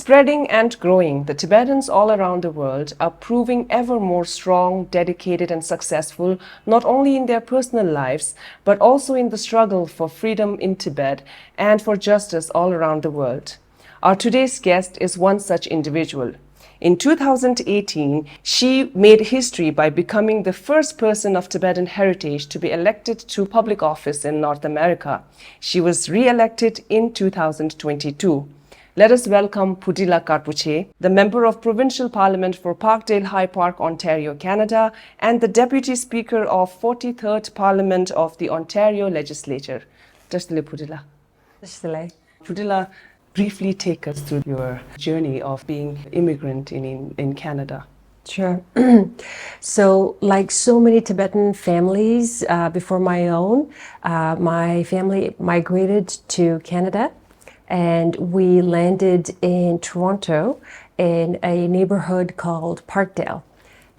Spreading and growing, the Tibetans all around the world are proving ever more strong, dedicated and successful, not only in their personal lives, but also in the struggle for freedom in Tibet and for justice all around the world. Our today's guest is one such individual. In 2018, she made history by becoming the first person of Tibetan heritage to be elected to public office in North America. She was re-elected in 2022. Let us welcome Bhutila Karpoche, the Member of Provincial Parliament for Parkdale High Park, Ontario, Canada, and the Deputy Speaker of 43rd Parliament of the Ontario Legislature. Tashdile Bhutila. Tashdile. Bhutila, briefly take us through your journey of being immigrant in Canada. Sure. So, like so many Tibetan families before my own, my family migrated to Canada. And we landed in Toronto in a neighborhood called Parkdale.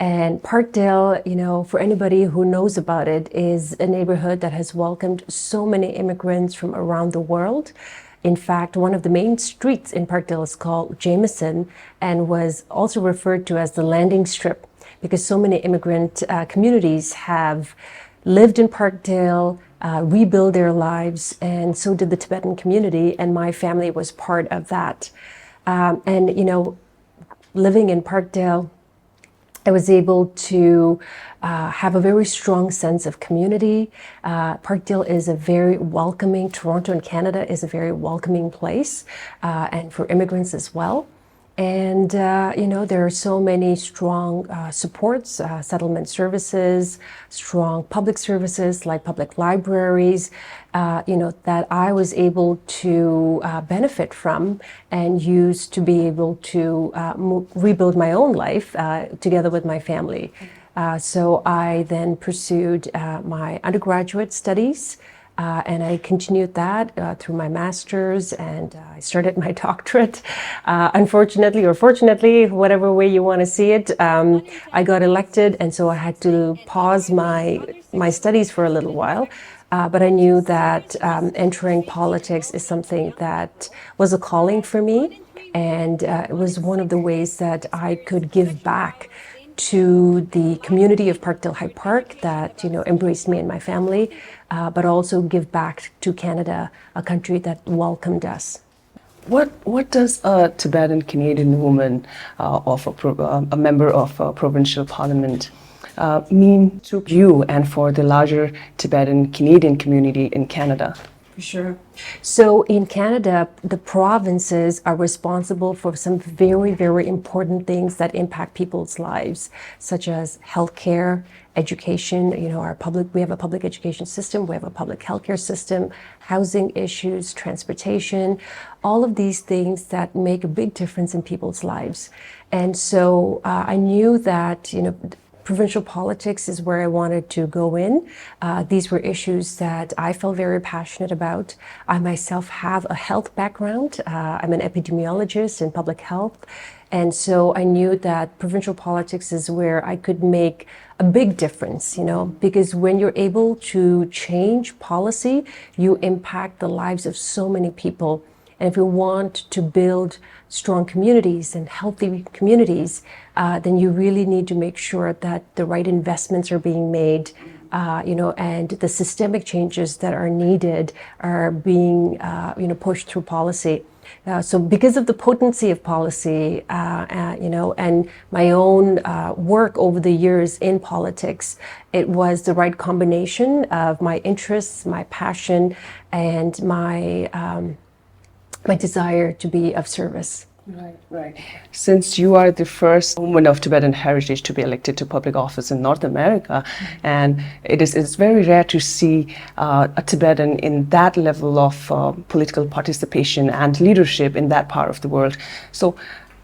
And Parkdale, you know, for anybody who knows about it, is a neighborhood that has welcomed so many immigrants from around the world. In fact, one of the main streets in Parkdale is called Jameson and was also referred to as the landing strip because so many immigrant communities have lived in Parkdale, rebuild their lives, and so did the Tibetan community, and my family was part of that. And, you know, living in Parkdale, I was able to have a very strong sense of community. Parkdale is a very welcoming, Toronto in Canada is a very welcoming place, and for immigrants as well. And, you know, there are so many strong supports, settlement services, strong public services like public libraries, you know, that I was able to benefit from and use to be able to rebuild my own life together with my family. So I then pursued my undergraduate studies. And I continued that through my master's, and I started my doctorate. Unfortunately, or fortunately, whatever way you want to see it, I got elected, and so I had to pause my studies for a little while. But I knew that entering politics is something that was a calling for me, and it was one of the ways that I could give back to the community of Parkdale High Park that, you know, embraced me and my family, but also give back to Canada, a country that welcomed us. What does a Tibetan Canadian woman of a member of a provincial parliament mean to you and for the larger Tibetan Canadian community in Canada? Sure. So in Canada, the provinces are responsible for some very, very important things that impact people's lives, such as healthcare, education. You know, we have a public education system, we have a public healthcare system, housing issues, transportation, all of these things that make a big difference in people's lives. And so I knew that, you know, provincial politics is where I wanted to go in. These were issues that I felt very passionate about. I myself have a health background. I'm an epidemiologist in public health. And so I knew that provincial politics is where I could make a big difference, you know, because when you're able to change policy, you impact the lives of so many people. And if you want to build strong communities and healthy communities, then you really need to make sure that the right investments are being made, you know, and the systemic changes that are needed are being, you know, pushed through policy. So because of the potency of policy, you know, and my own work over the years in politics, it was the right combination of my interests, my passion, and my desire to be of service. Right, right. Since you are the first woman of Tibetan heritage to be elected to public office in North America, and it's very rare to see a Tibetan in that level of political participation and leadership in that part of the world. So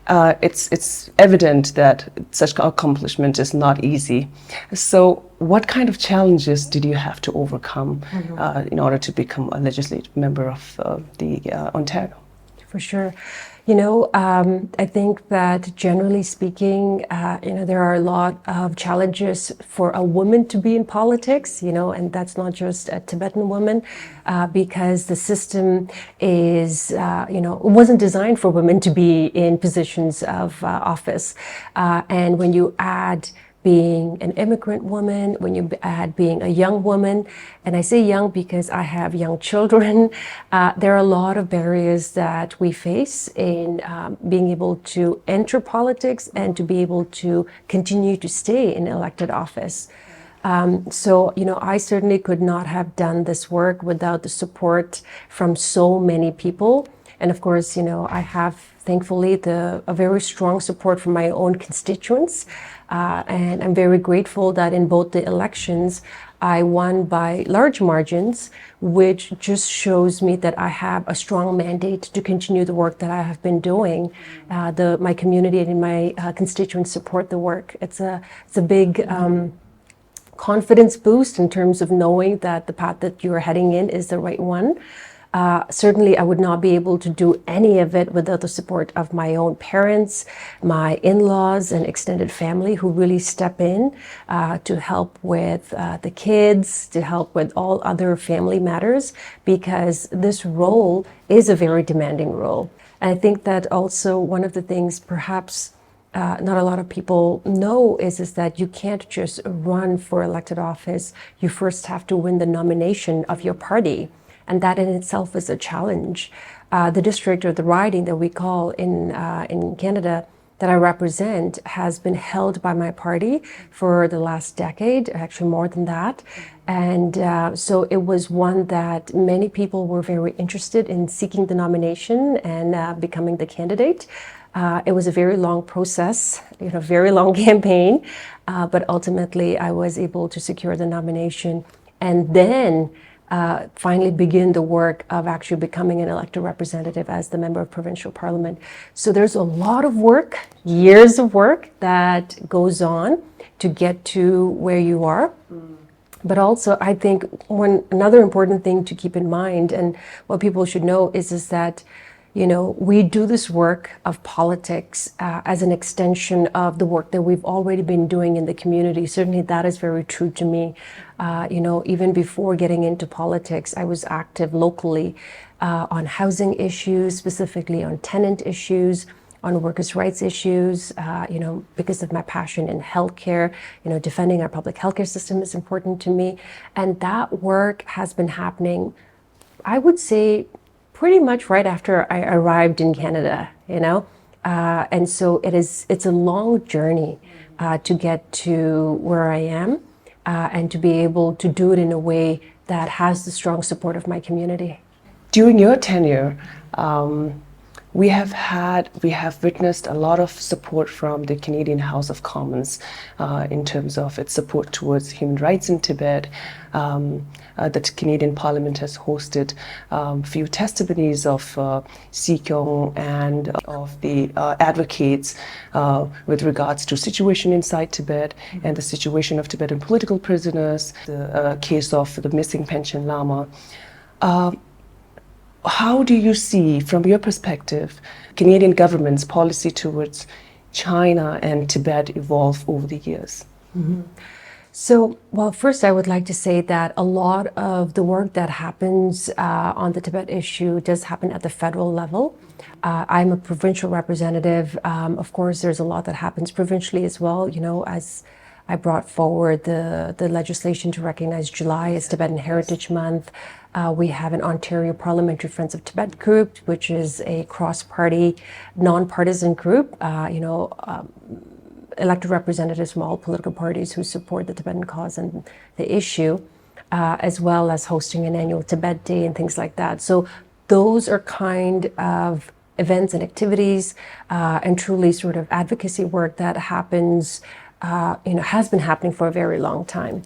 it's evident that such accomplishment is not easy. So what kind of challenges did you have to overcome in order to become a legislative member of the Ontario? For sure. I think that generally speaking, there are a lot of challenges for a woman to be in politics, and that's not just a Tibetan woman, because the system is, it wasn't designed for women to be in positions of office. And when you add being an immigrant woman, when you add being a young woman, and I say young because I have young children, there are a lot of barriers that we face in being able to enter politics and to be able to continue to stay in elected office. I certainly could not have done this work without the support from so many people. And of course, I have thankfully a very strong support from my own constituents. And I'm very grateful that in both the elections, I won by large margins, which just shows me that I have a strong mandate to continue the work that I have been doing. My community and my constituents support the work. It's a big confidence boost in terms of knowing that the path that you're heading in is the right one. Certainly, I would not be able to do any of it without the support of my own parents, my in-laws, and extended family who really step in to help with the kids, to help with all other family matters, because this role is a very demanding role. And I think that also one of the things perhaps not a lot of people know is that you can't just run for elected office. You first have to win the nomination of your party. And that in itself is a challenge. The district or the riding that we call in Canada that I represent has been held by my party for the last decade, actually more than that. And so it was one that many people were very interested in seeking the nomination and becoming the candidate. It was a very long process, very long campaign, but ultimately I was able to secure the nomination and then finally begin the work of actually becoming an elected representative as the member of Provincial Parliament. So there's a lot of work, years of work that goes on to get to where you are. But also I think another important thing to keep in mind and what people should know is that we do this work of politics as an extension of the work that we've already been doing in the community. Certainly that is very true to me. Even before getting into politics, I was active locally on housing issues, specifically on tenant issues, on workers' rights issues, because of my passion in healthcare. Defending our public healthcare system is important to me. And that work has been happening, I would say, pretty much right after I arrived in Canada, and so it's a long journey to get to where I am and to be able to do it in a way that has the strong support of my community. During your tenure, we have witnessed a lot of support from the Canadian House of Commons in terms of its support towards human rights in Tibet. The Canadian Parliament has hosted few testimonies of Sikyong and of the advocates with regards to situation inside Tibet and the situation of Tibetan political prisoners, the case of the missing Panchen Lama. How do you see, from your perspective, Canadian government's policy towards China and Tibet evolve over the years? Mm-hmm. So, well, first I would like to say that a lot of the work that happens on the Tibet issue does happen at the federal level. I'm a provincial representative. Of course, there's a lot that happens provincially as well, as I brought forward the legislation to recognize July as Tibetan Heritage Month. We have an Ontario Parliamentary Friends of Tibet group, which is a cross-party, non-partisan group, elected representatives from all political parties who support the Tibetan cause and the issue, as well as hosting an annual Tibet Day and things like that. So those are kind of events and activities and truly sort of advocacy work that happens, has been happening for a very long time.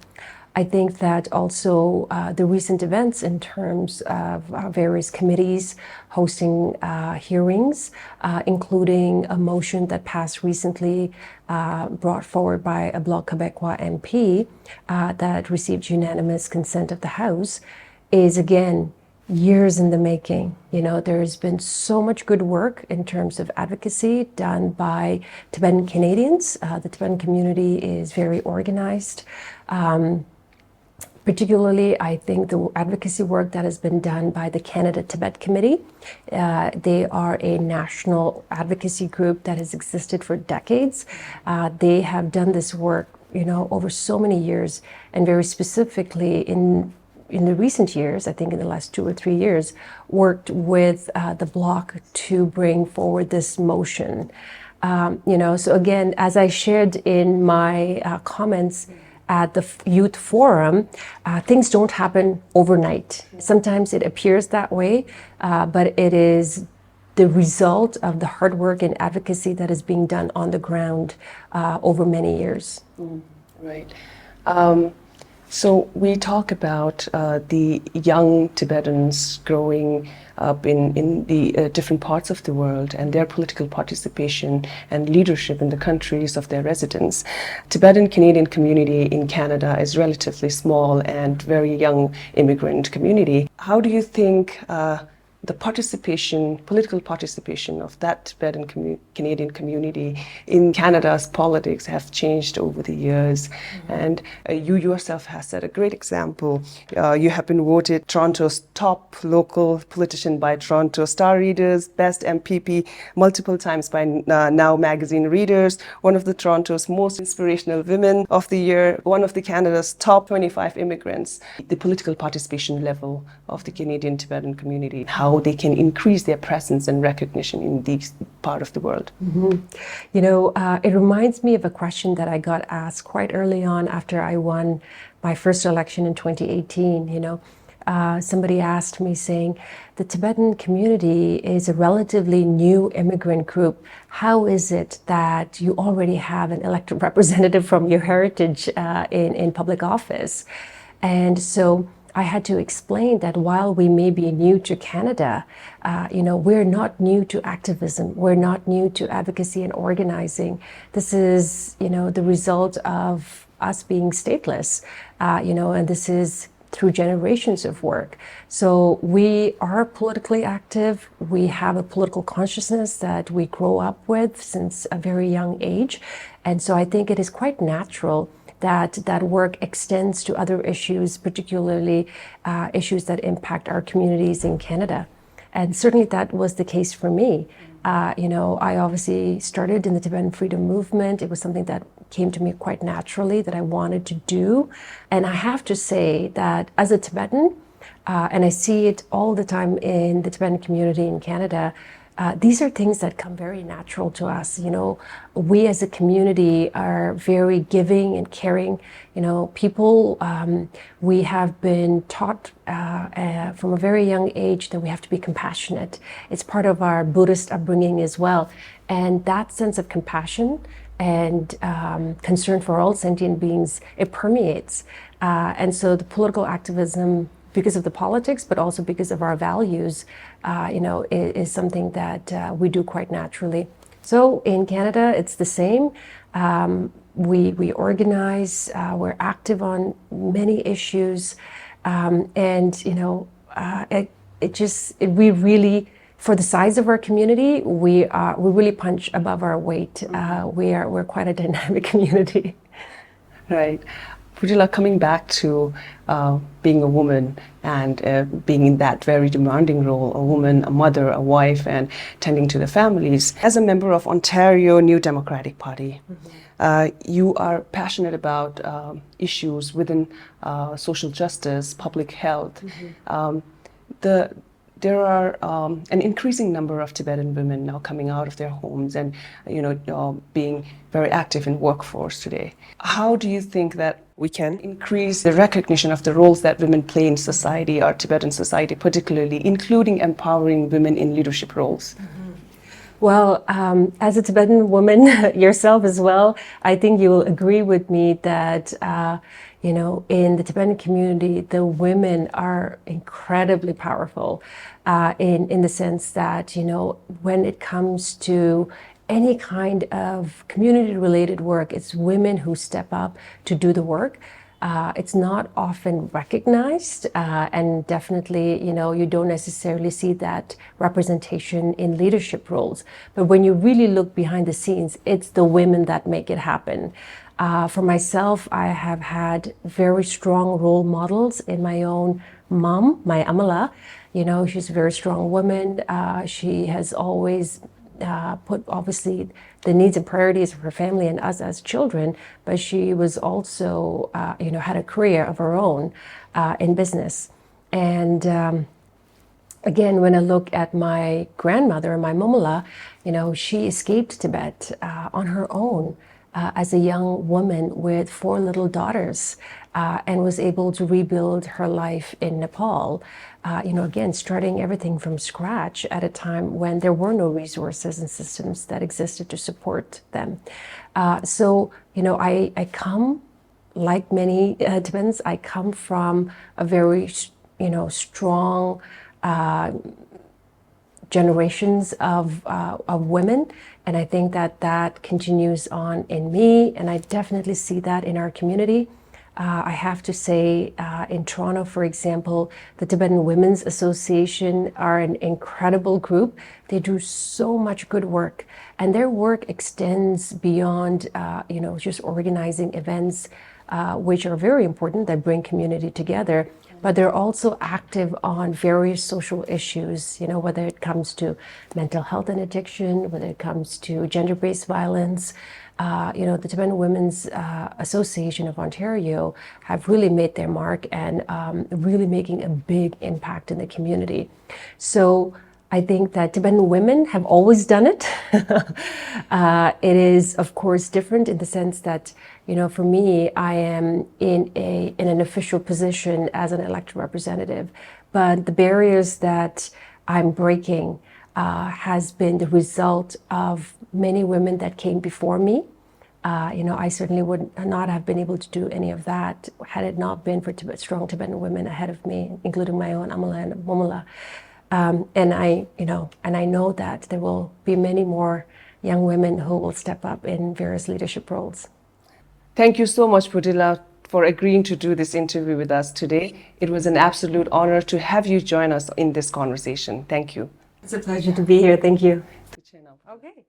I think that also the recent events in terms of various committees hosting hearings, including a motion that passed recently brought forward by a Bloc Québécois MP that received unanimous consent of the House, is again years in the making. You know, there's been so much good work in terms of advocacy done by Tibetan Canadians. The Tibetan community is very organized. Particularly, I think the advocacy work that has been done by the Canada-Tibet Committee. They are a national advocacy group that has existed for decades. They have done this work, you know, over so many years, and very specifically in the recent years, I think in the last 2 or 3 years, worked with the Bloc to bring forward this motion. You know, so again, as I shared in my comments at the youth forum, things don't happen overnight. Sometimes it appears that way, but it is the result of the hard work and advocacy that is being done on the ground over many years. Right. So we talk about the young Tibetans growing up in the different parts of the world and their political participation and leadership in the countries of their residence. Tibetan Canadian community in Canada is relatively small and very young immigrant community. How do you think the participation, political participation of that Tibetan Canadian community in Canada's politics have changed over the years? And you yourself have set a great example. You have been voted Toronto's top local politician by Toronto Star readers, best MPP multiple times by Now magazine readers, one of the Toronto's most inspirational women of the year, one of the Canada's top 25 immigrants. The political participation level of the Canadian Tibetan community, how they can increase their presence and recognition in this part of the world. You know, it reminds me of a question that I got asked quite early on after I won my first election in 2018. You know, somebody asked me saying, the Tibetan community is a relatively new immigrant group. How is it that you already have an elected representative from your heritage in public office? And so I had to explain that while we may be new to Canada, you know, we're not new to activism. We're not new to advocacy and organizing. This is, you know, the result of us being stateless, you know, and this is through generations of work. So we are politically active. We have a political consciousness that we grow up with since a very young age. And so I think it is quite natural that that work extends to other issues, particularly issues that impact our communities in Canada. And certainly that was the case for me. You know, I obviously started in the Tibetan freedom movement. It was something that came to me quite naturally that I wanted to do. And I have to say that as a Tibetan, and I see it all the time in the Tibetan community in Canada, these are things that come very natural to us. You know, we as a community are very giving and caring. You know, people, we have been taught from a very young age that we have to be compassionate. It's part of our Buddhist upbringing as well. And that sense of compassion and concern for all sentient beings, it permeates. And so the political activism, because of the politics, but also because of our values, you know, is something that we do quite naturally. So in Canada, it's the same. We organize, we're active on many issues, and you know, we really, for the size of our community, we really punch above our weight. We're quite a dynamic community. Right. Bhutila, coming back to being a woman and being in that very demanding role, a woman, a mother, a wife, and tending to the families. As a member of Ontario New Democratic Party, you are passionate about issues within social justice, public health. There are an increasing number of Tibetan women now coming out of their homes and, you know, being very active in workforce today. How do you think that we can increase the recognition of the roles that women play in society, our Tibetan society particularly, including empowering women in leadership roles? Well, as a Tibetan woman yourself as well, I think you will agree with me that, you know, in the Tibetan community, the women are incredibly powerful in the sense that, you know, when it comes to any kind of community-related work, it's women who step up to do the work. It's not often recognized, and definitely, you don't necessarily see that representation in leadership roles. But when you really look behind the scenes, it's the women that make it happen. For myself, I have had very strong role models in my own mom, my Amala. She's a very strong woman. She has always put obviously the needs and priorities of her family and us as children, but she was also, had a career of her own in business. And again, when I look at my grandmother, my Momala, she escaped Tibet on her own as a young woman with 4 little daughters, and was able to rebuild her life in Nepal. Again, starting everything from scratch at a time when there were no resources and systems that existed to support them. I come, like many Tibetans, I come from a very, strong generations of women, and I think that continues on in me, and I definitely see that in our community. I have to say, in Toronto, for example, the Tibetan Women's Association are an incredible group. They do so much good work, and their work extends beyond, just organizing events, which are very important, that bring community together. But they're also active on various social issues, whether it comes to mental health and addiction, whether it comes to gender-based violence. The Tibetan Women's Association of Ontario have really made their mark and really making a big impact in the community. So I think that Tibetan women have always done it. It is, of course, different in the sense that, for me, I am in an official position as an elected representative, but the barriers that I'm breaking has been the result of many women that came before me. I certainly would not have been able to do any of that had it not been for strong Tibetan women ahead of me, including my own Amala and Momala. And I know that there will be many more young women who will step up in various leadership roles. Thank you so much, Bhutila, for agreeing to do this interview with us today. It was an absolute honor to have you join us in this conversation. Thank you. It's a pleasure to be here. Thank you. Okay.